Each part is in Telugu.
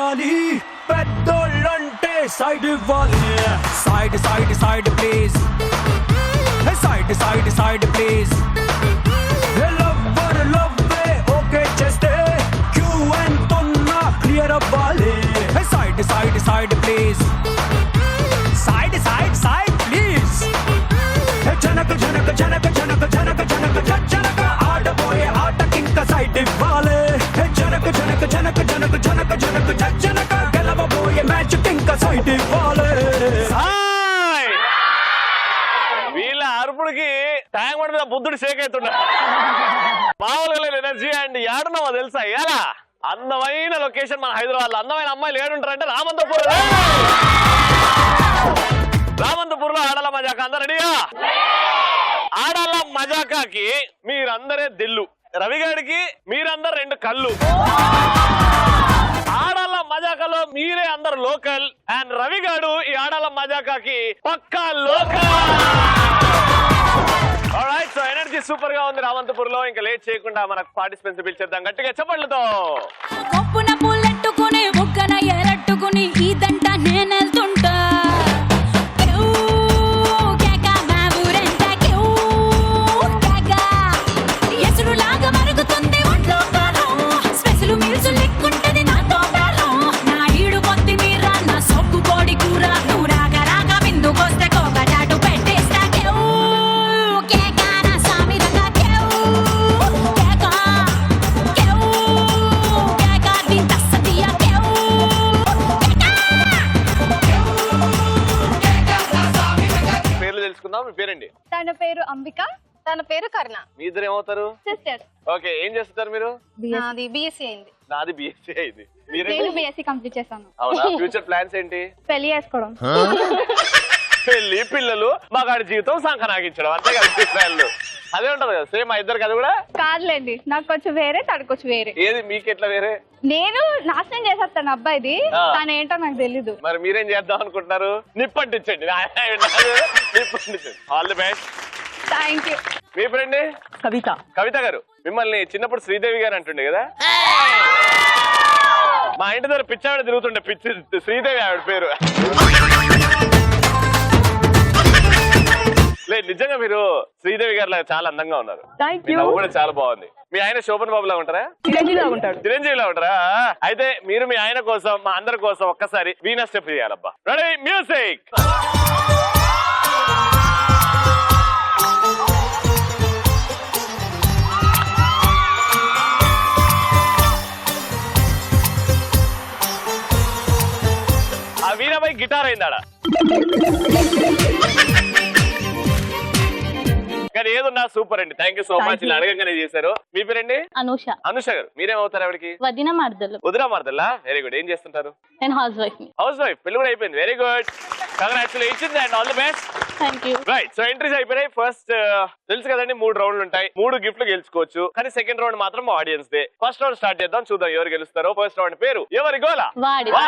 ఇవ్వాలి పెద్దోళ్ళంటే సైడ్ ఇవ్వాలి side side side please side side side please lover లవ్వే ఓకే చేస్తే క్యూ ఎంతున్నా క్లియర్ అవ్వాలి side side side please side side side please జనక జనక జనక జనక జనక జనక జనక ఆడబోయే ఆటకింక సైడ్ ఇవ్వాలి జనక జనక జనక జనక జనక జనక జనక గెలవబోయే మ్యాచ్ కింక సైడ్ ఇవ్వాలి. వీళ్ళ అరుపుడికి ట్యాంక్ బండ్ మీద బుద్ధుడు షేక్ అవుతున్నాడు. మామూలుగా లేదు ఎనర్జీ. అండ్ ఏడున్నావో తెలుసా ఎలా అందమైన లొకేషన్ మన హైదరాబాద్ లో. అందమైన అమ్మాయిలు ఏడుంటారంటే రామంతపూర్. రామంతపూర్ లో ఆడాల మజాకా. అందరు రెడీయా? ఆడాల మజాకాకి మీరందరే దిల్లు, రవిగాడికి మీరందరు రెండు కళ్ళు. ఆడాల మజాకాలో మీరే అందరు లోకల్ అండ్ రవిగాడు ఈ ఆడాల మజాకాకి పక్కా local. Alright, so energy super గా ఉంది రామంతపూర్ లో. ఇంకా లేట్ చేయకుండా మనకు పార్టిసిపెంట్స్ పిలిచేద్దాం గట్టిగా చప్పట్లతో. కొప్పున పూలెట్టుకుని బుగ్గన ఎరట్టుకుని ఇదంట నేనెళ్తుంటా. మీ పేరండి? తన పేరు అంబిక, తన పేరు కర్ణ. మీ ఇద్దరు ఏమవుతారు? సిస్టర్స్. ఓకే, ఏం చేస్తుంటారు మీరు? నాది బీఎస్సీ అయింది. నాది బీఎస్సీ అయింది. నేను బీఎస్సీ కంప్లీట్ చేశాను. అవునా? ఫ్యూచర్ ప్లాన్స్ ఏంటి? పెళ్లి చేసుకోవడం. పెళ్లి, పిల్లలు, మగాడి జీవితం సంకనాగించడం, అంతే కదా ప్లాన్లు. అదే ఉంటది కదా సేమ్ మా ఇద్దరికి. అది కూడా కాదులేండి, నాకు కొంచెం వేరే, తనకొచ్చు వేరే. ఏది మీకు ఎట్లా వేరే? నేను నాశనం చేసేస్తాను అబ్బాయిది, తను ఏంటో నాకు తెలీదు. మరి మీరేం చేద్దాం అనుకుంటున్నారు? నిప్పంటించండి, నిప్పంటించండి. All the best. Thank you. మీ ఫ్రెండ్ కవిత. కవిత గారు, మిమ్మల్ని చిన్నప్పుడు శ్రీదేవి గారు అంటుండే కదా. మా ఇంటి దగ్గర పిచ్చావిడ తిరుగుతుండే, పిచ్చి శ్రీదేవి ఆవిడ పేరు. లేదు నిజంగా మీరు శ్రీదేవి గారు లాగా చాలా అందంగా ఉన్నారు. కూడా చాలా బాగుంది. మీ ఆయన శోభన్ బాబు లాగా ఉంటారా? చిరంజీవి లాగా ఉంటారా? అయితే మీరు మీ ఆయన కోసం, మా అందరి కోసం ఒక్కసారి వీణా స్టెప్ చేయాలబ్బా. Ready, music. ఆ వీణాపై గిటార్ అయిందాడ. కానీ ఏదున్నా సూపర్ అండి. Thank you so much. ఇలా అడగంగానే చేశారు. మీ పేరండి? అనుష. అనుష గారు, మీరేమవుతారు ఆవిడకి? వదిన మర్దలు. వదిన మర్దలా? Very good. ఏం చేస్తుంటారు? నేను హౌస్ వైఫ్. House wife. పెళ్లి కూడా అయిపోయింది. Very good, congratulations and all the best. Thank you. Right, so entries అయిపోయినాయి. ఫస్ట్ తెలుసు కదండి, 3 రౌండ్లు ఉంటాయి, 3 గిఫ్ట్లు గెలుచుకోవచ్చు. కానీ సెకండ్ రౌండ్ మాత్రం audience they. First round start చేద్దాం, చూద్దాం ఎవరు గెలుస్తారో. ఫస్ట్ రౌండ్ పేరు ఎవరి గోలా? వాడిదే.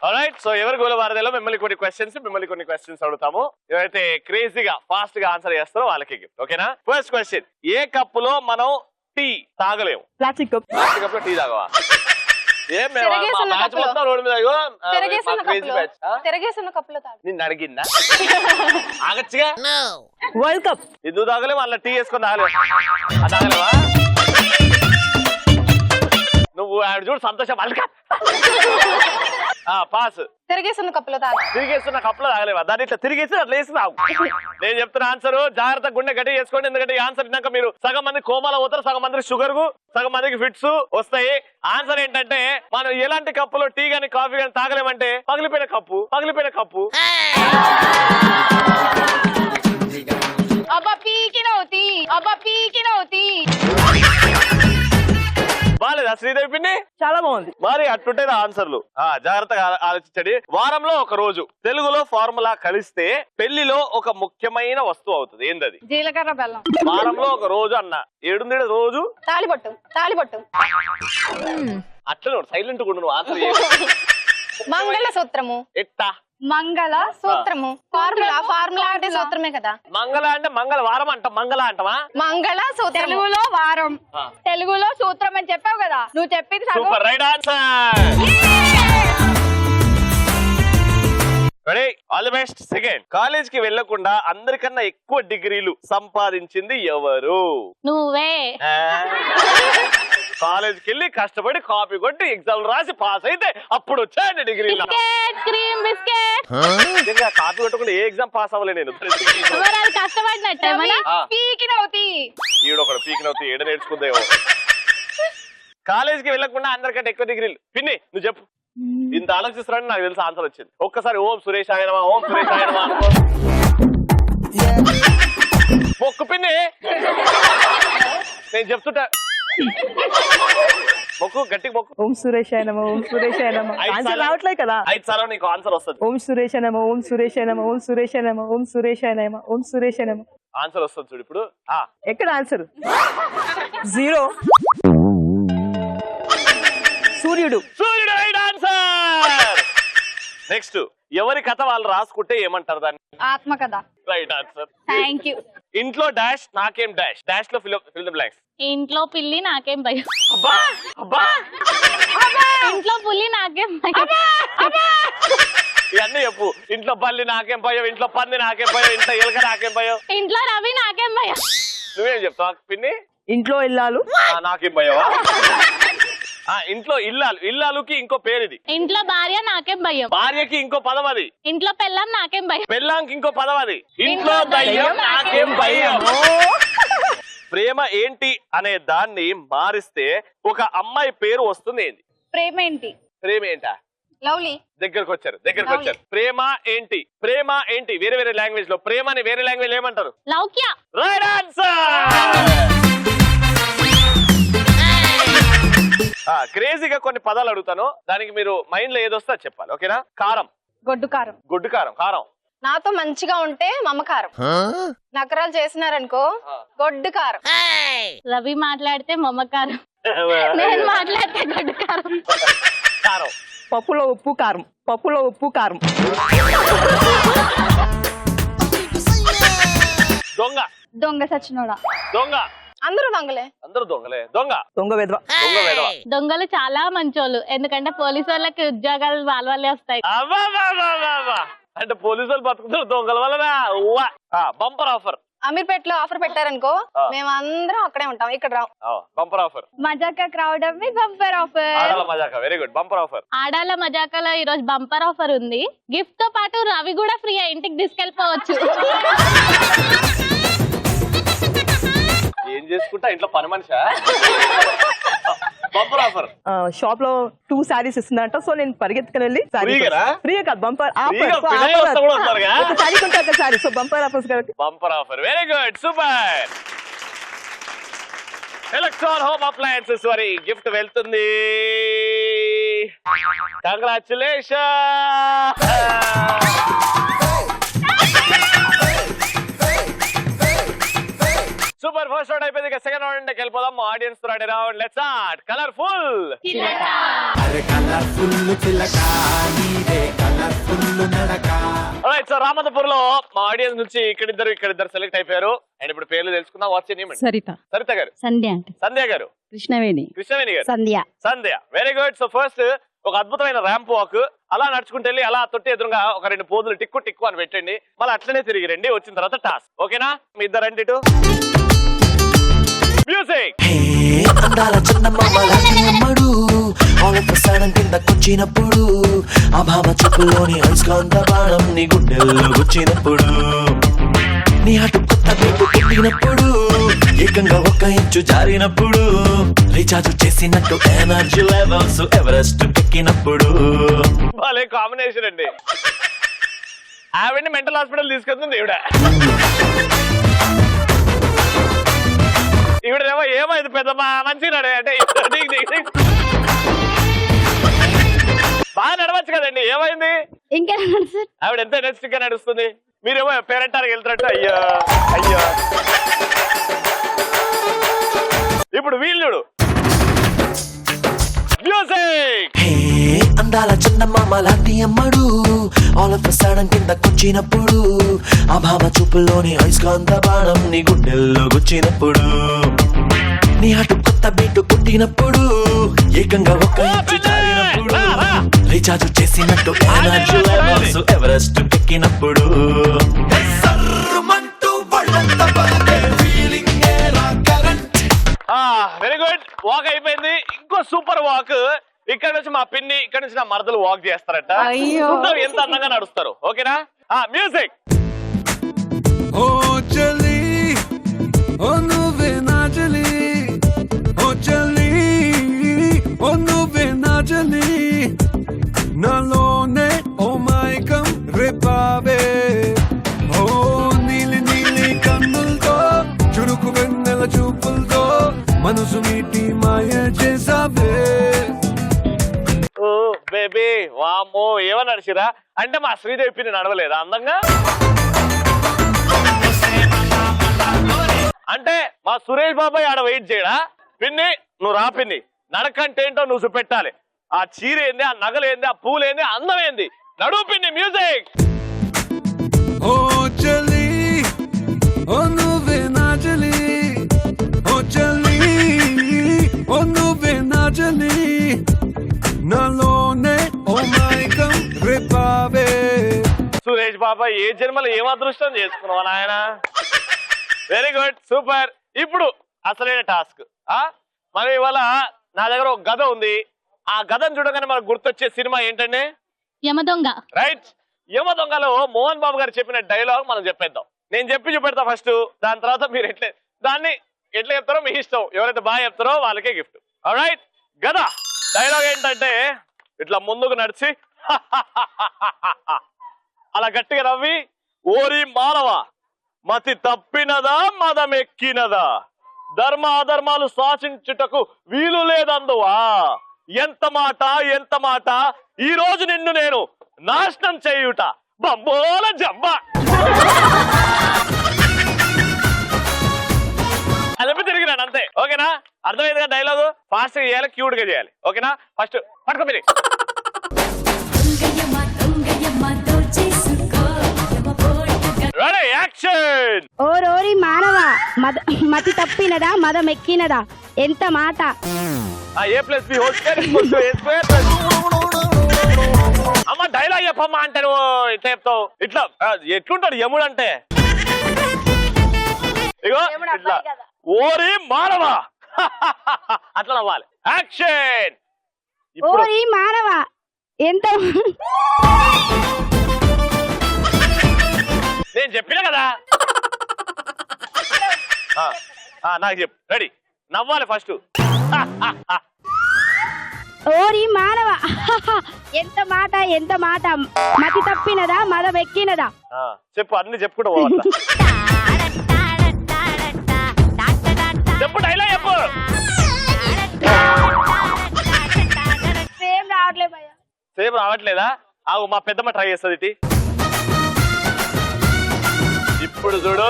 ఆల్రైట్, సో ఎవరి గోల వారదేలో మిమ్మల్ని కొన్ని క్వశ్చన్స్ అడుగుతాము. ఎవరైతే క్రేజీగా ఫాస్ట్ గా ఆన్సర్ చేస్తారో వాళ్ళకి గిఫ్ట్. ఓకేనా? ఫస్ట్ క్వశ్చన్, ఏ కప్పులో మనం టీ తాగలేము? Plastic cup. ప్లాస్టిక్ కప్ లో టీ తాగవా? ఏం మ్యాచ్ మొత్తం రోడ్డు మీద నిన్ను అడిగిందా? ఆగచ్చుగా. World cup. ఎందుకు తాగలేము? అలా టీ వేసుకొని తాగలేము. తాగలేవా నువ్వు? ఆవిడ చూడు సంతోషం. అల్కా పాస్. తిరిగేస్తున్న కప్పులో తాగలేవా? దాన్ని ఇట్లా తిరిగేసి అట్లా వేసి తాగు. నేను చెప్తున్న ఆన్సర్ జాగ్రత్త గుండె గట్టి చేసుకోండి. ఎందుకంటే ఈ ఆన్సర్ విన్నాక మీరు సగం మంది కోమాలో పోతారు, సగం మందికి షుగర్, సగం మందికి ఫిట్స్ వస్తాయి. ఆన్సర్ ఏంటంటే, మనం ఎలాంటి కప్పులో టీ గానీ కాఫీ గానీ తాగలేమంటే పగిలిపోయిన కప్పు. బాలేదా శ్రీదేవి పిన్ని? చాలా బాగుంది. మరి అట్టుంటే ఆన్సర్లు జాగ్రత్తగా ఆలోచించండి. వారంలో ఒక రోజు తెలుగులో ఫార్ములా కలిస్తే పెళ్లిలో ఒక ముఖ్యమైన వస్తువు అవుతుంది. ఏందది? జీలకర్ర బెల్లం. వారంలో ఒక రోజు అన్న ఏడుంది రోజు? తాళిబొట్టు. అట్లా సైలెంట్ కూడా నువ్వు ఆన్సర్ మంగళసూత్రము. ఎట్టా? మంగళ సూత్రము ఫార్ములా అంటే సూత్రమే కదా. మంగళ అంటే మంగళవారం అంటాం, మంగళ అంటావా? మంగళ సూత్రము. తెలుగులో వారం, తెలుగులో సూత్రం అని చెప్పావు కదా, నువ్వు చెప్పింది సగం. Super, right answer. Ready, all the best. Second, college కి వెళ్లకుండా అందరికన్నా ఎక్కువ డిగ్రీలు సంపాదించింది ఎవరు? నువ్వే. కాలేజ్కి వెళ్ళి కష్టపడి కాపీ కొట్టి ఎగ్జామ్ రాసి పాస్ అయితే అప్పుడు వచ్చాయండి degree. Biscuit, cream biscuit. Copy కొట్టకుండా ఏ ఎగ్జామ్ పాస్ అవ్వలే నేను. మరి అది కష్టపడినట్టే మన. పీకినవుతి ఈడొకడు పీకినవుతూ ఏడ నేర్చుకుందేమో. కాలేజ్కి వెళ్ళకుండా అందరికంటే ఎక్కువ డిగ్రీలు. పిన్ని నువ్వు చెప్పు. ఇంత ఆలోచిస్తున్నారని నాకు తెలుసు ఆన్సర్ వచ్చింది. ఒక్కసారి ఓం సురేష్ ఆయనమా, ఓం సురేష్ ఆయనమా అనుకో. మొక్కు పిన్ని, నేను చెప్తుంటా. మొక్కు, గట్టికి మొక్కు. ఓం సురేష్ అయినమా, ఓం సురేష్ అయినమా. ఆన్సర్ రావట్లే కదా. 5 సార్లు నీకు ఆన్సర్ వస్తుంది. ఓం సురేష్ అయినమా, ఓం సురేష్ అయినమా, ఓం సురేష్ అయినమా, ఓం సురేష్ అయినమా, ఓం సురేష్ అయినమా. ఆన్సర్ వస్తుంది చూడు ఇప్పుడు. ఎక్కడ ఆన్సర్? 0. సూర్యుడు. సూర్యుడు, రైట్ ఆన్సర్. నెక్స్ట్, ఎవరి కథ వాళ్ళు రాసుకుంటే ఏమంటారు దాన్ని? ఆత్మకథ. Right answer. Thank you. ఇంట్లో డాష్ నాకేం డాష్, డాష్ లో ఫిల్ ద బ్లాంక్స్. ఇంట్లో పిల్లి నాకేం భయం. అబ్బా అబ్బా, ఇంట్లో పుల్లి నాకేం భయం. ఇవన్నీ చెప్పు. ఇంట్లో బల్లి నాకేం భయం, ఇంట్లో పంది నాకేం భయం, ఇంట్లో ఎలుక నాకేం భయం. ఇంట్లో రవి నాకేం భయం. నువ్వేం చెప్తావు పిన్ని? ఇంట్లో ఇల్లాలు నాకేం భయమా? ఇంట్లో ఇల్లాలు, ఇల్లాలుకి ఇంకో పేరు ఇది. ఇంట్లో భార్య నాకేం భయం. భార్యకి ఇంకో పదం అది. ఇంట్లో పెళ్ళాం నాకేం భయం. పెళ్ళాంకి ఇంకో పదం అది. ఇంట్లో దయ్యం నాకేం భయం. ప్రేమ ఏంటి అనే దాన్ని మారిస్తే ఒక అమ్మాయి పేరు వస్తుంది. ఏంటి ప్రేమ ఏంటి? ప్రేమ ఏంటా? లవ్లీ. దగ్గరకు వచ్చారు. ప్రేమ ఏంటి? ప్రేమ ఏంటి? వేరే వేరే లాంగ్వేజ్ లో ప్రేమని వేరే లాంగ్వేజ్ ఏమంటారు? లౌక్య. Right answer. క్రేజీగా కొన్ని పదాలు అడుగుతాను, దానికి మీరు మైండ్ లో ఏదొస్తా చెప్పాలి, ఓకేనా? కారం. గొడ్డు కారం. గొడ్డు కారం. కారం. నాతో మంచిగా ఉంటే మమకారం. నకరాలు చేసినారనుకో గొడ్డు కారం. రవి మాట్లాడితే మమకారం, నేను మాట్లాడితే గొడ్డు కారం. కారం. పప్పులో ఉప్పు కారం, పప్పులో ఉప్పు కారం. దొంగ. దొంగ సచ్చినోడా. దొంగ. అందరూ దొంగలే. అందరూ దొంగలే. దొంగ. దొంగ వెధవ. దొంగ వెధవ. దొంగలు చాలా మంచోళ్ళు, ఎందుకంటే పోలీసు వాళ్ళకి ఉద్యోగాలు వాళ్ళే వస్తాయి. అంటే పోలీసు వాళ్ళు బతుకుతారు దొంగల వల్ల. Bumper offer. అమీర్పేటలో ఆఫర్ పెట్టారనుకో మేమందరం అక్కడే ఉంటాం, ఇక్కడ రాం. Bumper offer. మజాకా రావడం బంపర్ ఆఫర్. ఆడాల మజాకా. Very good. Bumper offer. ఆడాల మజాకాలో ఈ రోజు బంపర్ ఆఫర్ ఉంది. గిఫ్ట్ తో పాటు రవి కూడా ఫ్రీ, ఇంటికి తీసుకెళ్ళిపోవచ్చు. ఏం చేసుకుంటా ఇంట్లో పని మనిషా? Bumper offer. షాప్ లో 2 సారీస్ ఇస్తుందంట, సో నేను పరిగెత్తుకుని వెళ్ళి ఫ్రీ కాదు బంపర్ ఆఫర్. ఒక సారీ కొంటే ఒక సారీ, సో బంపర్ ఆఫర్స్ కాబట్టి bumper offer. Very good, super. Electron home appliances వారి గిఫ్ట్ వెళ్తుంది. కంగ్రాచులేషన్. సూపర్. ఫస్ట్ రౌండ్ అయిపోయింది, సెకండ్ రౌండ్ వెళ్ళిపోదాం. ఆడియన్స్ తో round. Let's start. Colourful. Right, so Ramanthapur లో మా ఆడియన్స్ నుంచి ఇక్కడిద్దరు సెలెక్ట్ అయిపోయారు. అండ్ ఇప్పుడు పేర్లు తెలుసుకుందాం. What's your name? Saritha. Saritha garu. Sandhya. Sandhya garu. Krishnaveni. Krishnaveni garu. Sandhya. Very good. So first ఒక అద్భుతమైన ర్యాంప్ వాక్. అలా నడుచుకుంటే వెళ్ళి అలా తొట్టి ఎదురుగా ఒక 2 పోదులు టిక్కు టిక్కు అని పెట్టండి. మళ్ళీ అట్లనే తిరిగి రండి. వచ్చిన తర్వాత టాస్క్. ఓకేనా? మీ ఇద్దరు రండి ఇటు. మ్యూజిక్. అందాల చిన్నమ్మడు ఆలపసాడం కిందకొచ్చినప్పుడు ఆ భామ చెప్పులోని అయస్కాంత బాణం నీ గుండెల్లో వచ్చినప్పుడు నీ అటు కొత్త బీపు పెట్టినప్పుడు ఏకంగా 1 ఇంచు జారినప్పుడు రీఛార్జ్ చేసినట్టు ఎనర్జీ లెవెల్స్ ఎవరెస్ట్ ఎక్కినప్పుడు. భలే కాంబినేషన్ అండి. ఆవిడ్ని మెంటల్ హాస్పిటల్ తీసుకెళ్తుంది ఈవిడ. ఈవిడేమో ఏమైంది పెద్దమ్మా మంచిగానే అంటే బాగా నడవచ్చు కదండి, ఏమైంది? ఇంకా ఆవిడ ఎంత ఎనర్జెటిక్ గా నడుస్తుంది, మీరేమో పేరెంటానికి వెళ్తున్నట్టు. అయ్యో అయ్యో. ఇప్పుడు వీళ్ళు మ్యూజిక్. అందాల చందమామ లాంటి అమ్మడు ఆల్ ఆఫ్ సడన్ కిందకొచ్చినప్పుడు ఆ భామ చూపుల్లోని అయస్కాంత బాణం నీ గుండెల్లో గుచ్చినప్పుడు నీ అటు కొత్త బీటు కొట్టినప్పుడు ఏకంగా ఒక్క ఇంచు జారినప్పుడు రీఛార్జ్ చేసినట్టు ఎనర్జీ లెవెల్స్ ఎవరెస్ట్ ఎక్కినప్పుడు వెరీ గుడ్ వాక్ అయిపోయింది. ఇంకో సూపర్ వాక్ ఇక్కడ నుంచి మా పిన్ని ఇక్కడ నుంచి నా మరదలు వాక్ చేస్తారట. చూద్దాం ఎంత అందంగా నడుస్తారు. ఓకేనా? మ్యూజిక్. ఓ చలి ఓ నువ్వే నా చలి ఓ చలి ఓ నువ్వే నా చలి నాలోనే ఓ మైకం రేపావే ఓ నీలి నీలి కన్నులతో చురుకు వెన్నెల చూపులతో మనసు మీటి మాయ చేసావే. ఓ బేబీ వామ్మో ఏమని నడిచిరా అంటే మా శ్రీదేవి పిన్ని నడవలేదా అందంగా? అంటే మా సురేష్ బాబాయ్ ఆడ వెయిట్ చేయడా? పిన్ని నువ్వు రా పిన్ని, నడకంటే ఏంటో నువ్వు చూపెట్టాలి. ఆ చీర ఏంది, ఆ నగలేంది, ఆ పూలేంది, అందం ఏంది, నడువు పిన్ని. మ్యూజిక్. ఓ చలి ఓ నువ్వే నా చలి ఓ చలి ఓ నువ్వే నా చలి నాలోనే ఓ మైకం రేపావే. సురేష్ బాబాయ్ ఏ జన్మలో ఏం అదృష్టం చేసుకున్నావా నాయన? Very good, super. ఇప్పుడు అసలైన టాస్క్. మరి ఇవాళ నా దగ్గర ఒక గద ఉంది. ఆ గదను చూడగానే మనకు గుర్తొచ్చే సినిమా ఏంటంటే యమదొంగ. రైట్. యమదొంగలో మోహన్ బాబు గారు చెప్పిన డైలాగ్ మనం చెప్పేద్దాం. నేను చెప్పి చూపెడతా ఫస్ట్, దాని తర్వాత మీరు దాన్ని ఎట్లా చెప్తారో మీ ఇష్టం. ఎవరైతే బాగా చెప్తారో వాళ్ళకే గిఫ్ట్. ఆల్రైట్. గద డైలాగ్ ఏంటంటే ఇట్లా ముందుకు నడిచి అలా గట్టిగా నవ్వి, ఓరి మానవ మతి తప్పినదా మదమెక్కినదా, ధర్మ అధర్మాలు శాసించుటకు వీలు లేదందువా, ఎంత మాట ఎంత మాట, ఈ రోజు నిన్ను నేను నాశనం చేయుట బంబోల జబ్బ. అదే తిరిగినాను అంతే. ఓకేనా? అర్థమైంది కదా డైలాగు? ఫాస్ట్ గా చేయాలి, క్యూట్ గా చేయాలి. ఓకేనా? ఫస్ట్ పట్టుకో మీరు. Ready, action. ఓరోరి మానవ మతి తప్పినదా మదం ఎక్కినదా, ఎంత మాట. ఏ ప్లస్ బి హోల్ స్క్వేర్ ఏ స్క్వేర్. అమ్మ డైలాగ్ చెప్పమ్మా అంటే నువ్వు ఇట్లా చెప్తావు. ఇట్లా ఎట్లుంటాడు యముడు అంటే? ఇగో ఇట్లా ఓరి మానవ అట్లా నవ్వాలి. యాక్షన్. ఓరి మానవ ఎంత. నేను చెప్పినా కదా. నాకు చెప్పు. రెడీ, నవ్వాలి ఫస్ట్. ఓరి మానవ ఎంత మాట ఎంత మాట, మతి తప్పినదా మదం ఎక్కినదా. చెప్పు, అన్ని చెప్పుకుంటూ పోవాలి. చెప్పు డైలాగ్ చెప్పు. సేమ్ రావట్లేదు భయ్యా. సేమ్ రావట్లేదా? ఆగు, మా పెద్దమ్మ ట్రై చేస్తుంది ఇది. ఇప్పుడు చూడు,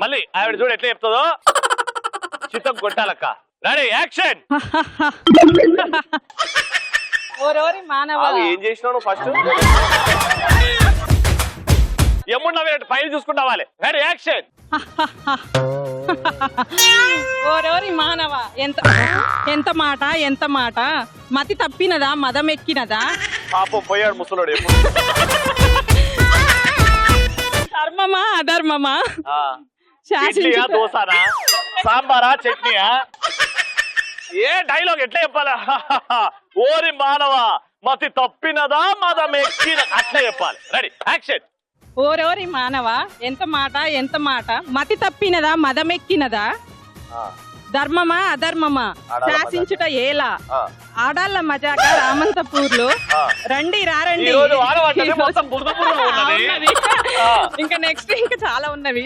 మళ్ళీ ఆవిడ చూడు ఎట్లా చెప్తుందో. చిత్తం కొట్టాలక్క. Ready, action. ఏం చేసినావు నువ్వు ఫస్ట్? ఎమ్ముడు నవ్వినట్టు పైన చూసుకుంటావాలి. Ready, action. ఓరోరి మానవ ఎంత ఎంత మాట ఎంత మాట, మతి తప్పినదా మదం ఎక్కినదా. పాపం పోయాడు ముసలోడు. ధర్మమా అధర్మమా, ఇడ్లీయా దోసానా సాంబారా చట్నీయా, ఏ డైలాగ్ ఎట్లా చెప్పాలా? ఓరి మానవ మతి తప్పినదా మదం ఎక్కిన అట్లా చెప్పాలి. Ready, action. ఓరోరి మానవ ఎంత మాట ఎంత మాట, మతి తప్పినదా మదమెక్కినదా, ధర్మమా అధర్మమా శాసించుట ఏలా, ఆడాళ్ళ మజాక రామంతపూర్లో రండి రారండి. ఇంకా నెక్స్ట్ ఇంకా చాలా ఉన్నవి.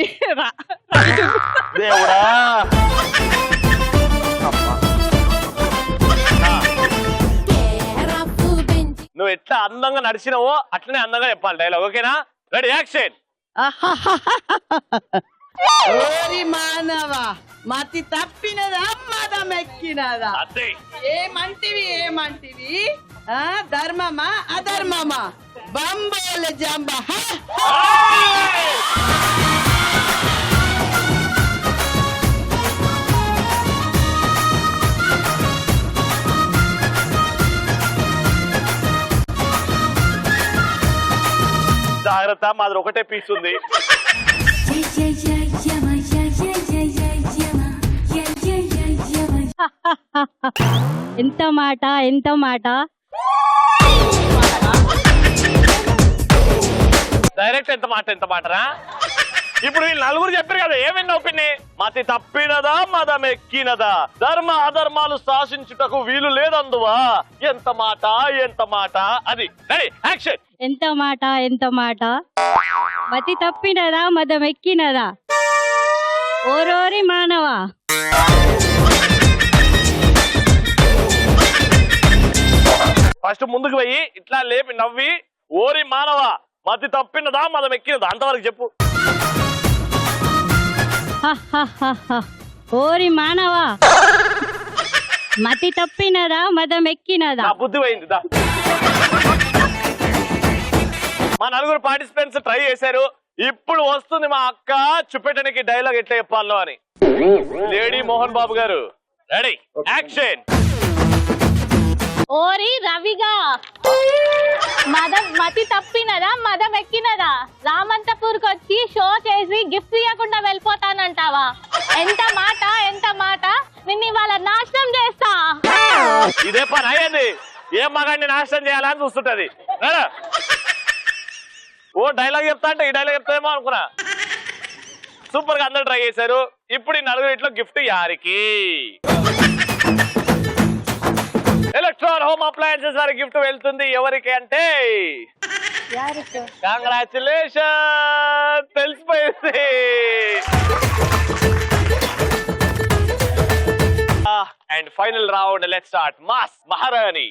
నువ్వు ఎట్లా అందంగా నడిచినావో అట్లనే అందంగా చెప్పాలి డైలాగ్. ఓకేనా? Ready, action. ఓరి మానవ మతి తప్పినదా మదం ఎక్కినదా అదే ఏమంటివి ఆ ధర్మమా అధర్మమా బంబోల జంబ జాగ్రత్త, మాది ఒకటే పీస్ ఉంది. ఎంత మాట ఎంత మాట. డైరెక్ట్ ఎంత మాటరా? ఇప్పుడు వీళ్ళు నలుగురు చెప్పారు కదా, ఏమైనా ఒపిన్ని? మతి తప్పినదా మదం ఎక్కినదా, ధర్మ అధర్మాలు శాసించుటకు వీలు లేదందువా, ఎంత మాట అది. Ready action. ఎంత మాట మతి తప్పినదా మదం ఎక్కినదా, ఓరోరి మానవ. ఫస్ట్ ముందుకు పోయి ఇట్లా లేపి నవ్వి, ఓరి మానవ మతి తప్పినదా మదం ఎక్కినదా అంతవరకు చెప్పు. ఓరి మానవ మతి తప్పినదా మదం ఎక్కినదా. నా బుద్ధి పోయింది. మా నలుగురు పార్టిసిపెంట్స్ ట్రై చేశారు. ఇప్పుడు వస్తుంది మా అక్క చూపెట్టడానికి డైలాగ్ ఎట్లా చెప్పాలో అని. లేడీ మోహన్ బాబు గారు రెడీ యాక్షన్. ఓరి రవిగా మతి తప్పినదా మదం ఎక్కినదా, రామంతపూర్కి వచ్చి షో చేసి గిఫ్ట్ ఇవ్వకుండా వెళ్ళిపోతానంటావా, ఎంత మాట నిన్ను ఇవాళ నాశనం చేస్తా. ఇదే పని అయ్యేది, ఏం మగాన్ని నాశనం చేయాలని చూస్తుంటది. ఓ డైలాగ్ చెప్తా అంటే ఈ డైలాగ్ చెప్తామో అనుకున్నా. సూపర్ గా అందరు ట్రై చేశారు. ఇప్పుడు ఈ నలుగురు ఇంట్లో గిఫ్ట్ యారికి ఎలక్ట్రాన్ హోమ్ అప్లయన్సెస్ వారి గిఫ్ట్ వెళ్తుంది. ఎవరికి అంటే కంగ్రాచులేషన్, తెలిసిపోయింది. And final round, let's start. Mass మహారాణి.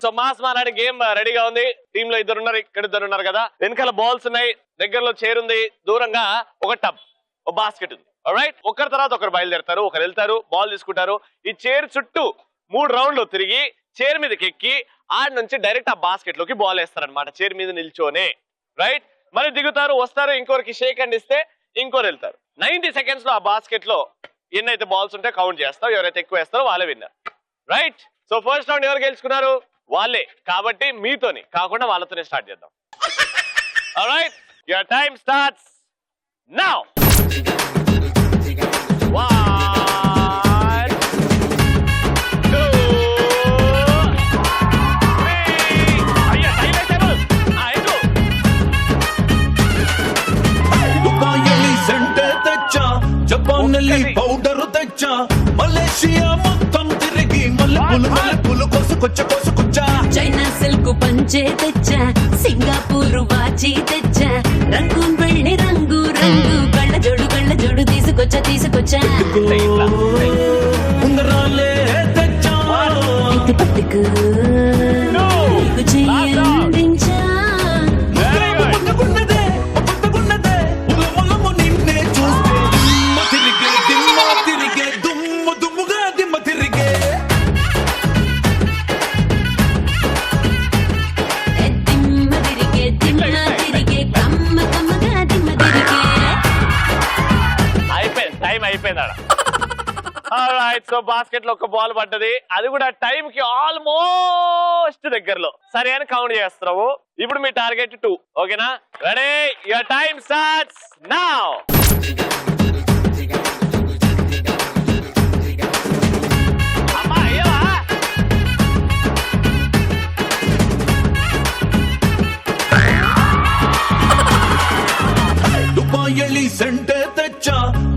సో మాస్ మహారాణి గేమ్ రెడీగా ఉంది. టీమ్ లో ఇద్దరున్నారు, ఇక్కడ ఇద్దరున్నారు కదా. వెనకాల బాల్స్ ఉన్నాయి, దగ్గరలో చైర్ ఉంది, దూరంగా ఒక టబ్, ఒక బాస్కెట్ ఉంది. రైట్, ఒకరి తర్వాత ఒకరు బయలుదేరతారు, ఒకరు వెళ్తారు, బాల్ తీసుకుంటారు. ఈ చైర్ చుట్టూ 3 రౌండ్లు తిరిగి చైర్ మీదకి ఎక్కి ఆడ నుంచి డైరెక్ట్ ఆ బాస్కెట్ లోకి బాల్ వేస్తారనమాట, చైర్ మీద నిల్చోనే. రైట్, మళ్ళీ దిగుతారు, వస్తారు, ఇంకోరికి షేక్ హ్యాండ్ ఇస్తే ఇంకోరు వెళ్తారు. 90 సెకండ్స్ లో ఆ బాస్కెట్ లో ఎన్నైతే బాల్స్ ఉంటే కౌంట్ చేస్తాం, ఎవరైతే ఎక్కువ వేస్తారో వాళ్ళే winner. Right, so first round ఎవరు గెలుచుకున్నారు? వాళ్ళే. కాబట్టి మీతోని కాకుండా వాళ్ళతోనే స్టార్ట్ చేద్దాం. Alright, your time starts now. 1 2 3 అయ్యా టైం అయిపోయింది. దుబాయ్ సెంటే తెచ్చా, జపాన్ పౌడర్ తెచ్చా, మలేషియా మొత్తం తిరిగి మల్లెపూలు కోసుకొచ్చా, చైనా సిల్క్ పంచే తెచ్చా, సింగపూర్ వాచి తెచ్చా, రంగూన్ వెళ్ళి రంగు కళ్ళ జోడు తీసుకొచ్చా ఉంగరాలే తెచ్చా, పట్టుకు నీకు చెయ్యందించా. నిన్నే చూస్తే దిమ్మ తిరిగే దుమ్ముగా దిమ్మ తిరిగే. అయిపోయింది. సో బాస్కెట్ లో ఒక బాల్ పడ్డది, అది కూడా టైం కి ఆల్మోస్ట్ దగ్గరలో. సరే అని కౌంట్ చేస్తున్నావు. ఇప్పుడు మీ టార్గెట్ 2, ఓకేనా? Ready, your time starts now. ದುಬಾಯಲ್ಲಿ ಸೆಂಟೆ ತೆಚ್ಚ,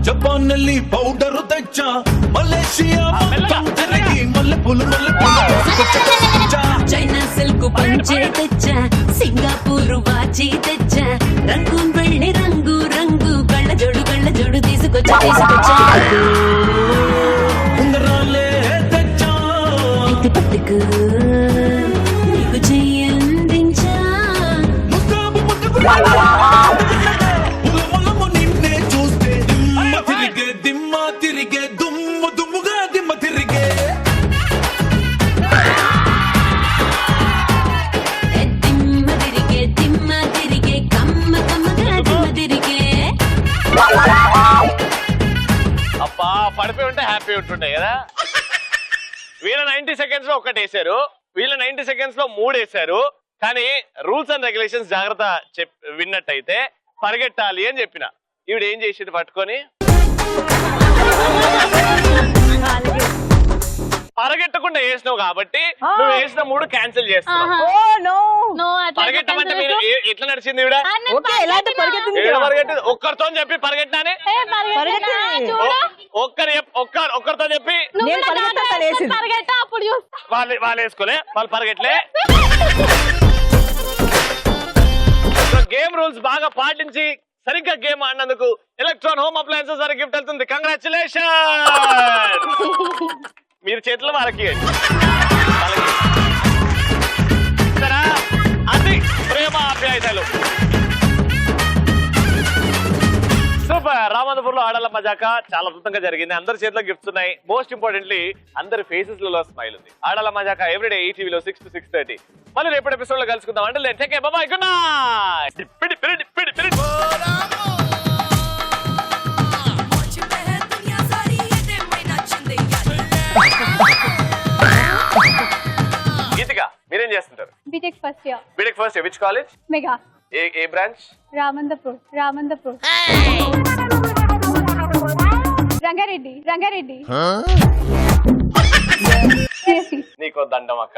ಜಪಾನ್ನಲ್ಲಿ ಪೌಡರ್ ತೆಚ್ಚ, ಮಲೇಷಿಯಾ ಮೊತ್ತಂ ತಿರುಗಿ ಮಲ್ಲೆಪೂಲು చైనా సిల్క్ పంచే తెచ్చా, సింగపూర్ వాచి తెచ్చా, రంగూన్ వెళ్ళి రంగు కళ్ళ జోడు తీసుకొచ్చా. ఉంగరాలే తెచ్చా, పట్టుకు నీకు చెయ్యందించా. నిన్నే చూస్తే దిమ్మ తిరిగే దుమ్ము దుమ్ముగా దిమ్మ తిరిగే దిమ్మ తిరిగే కమ్మ కమ్మగా దిమ్మ తిరిగే. అబ్బా పడిపోయి ఉంటే హ్యాపీ ఉంటుండే కదా. వీళ్ళ 90 సెకండ్స్ లో ఒకటి వేసారు, వీళ్ళ 90 సెకండ్స్ లో 3 వేసారు. కానీ రూల్స్ అండ్ రెగ్యులేషన్స్ జాగ్రత్త విన్నట్టయితే పరిగెట్టాలి అని చెప్పిన. ఈవిడ ఏం చేసిండు పట్టుకొని పరిగెట్టకుండా వేసినావు కాబట్టి నువ్వు వేసిన 3 క్యాన్సిల్ చేస్తున్నావు. పరిగెట్టమంటే మీరు ఎట్లా నడిచింది ఈవిడ? పరిగెట్టింది ఒక్కరితో చెప్పి పరిగెట్టినాని ఒక్కరితో చెప్పి వాళ్ళు వేసుకోలే, వాళ్ళు పరిగెట్లే. గేమ్ రూల్స్ బాగా పాటించి సరిగ్గా గేమ్ ఆడినందుకు ఎలక్ట్రాన్ హోమ్ అప్లయన్సెస్ వారి గిఫ్ట్ వెళ్తుంది. కంగ్రాచులేషన్. మీరు చేతిలో వాళ్ళకి అది ప్రేమ ఆప్యాయతలు. సూపర్. రామంతపూర్ లో ఆడాల మజాక చాలా అద్భుతంగా జరిగింది. అందరి చేతిలో గిఫ్ట్స్ ఉన్నాయి. మోస్ట్ ఇంపార్టెంట్లీ అందరి ఫేసెస్ లలో స్మైల్ ఉంది. ఆడాల మజాక ఎవ్రీడే ఈటీవీలో 6 to 6:30. మళ్ళీ రేపటి ఎపిసోడ్ లో కలుసుకుందాం. అంటే take care, bye bye, good night. Geethika మీరేం చేస్తుంటారు? B Tech first year. B Tech first year. Which college? Mega. ఏ బ్రాంచ్? రామంతపూర్. రంగారెడ్డి. నీకో దండం అక్క.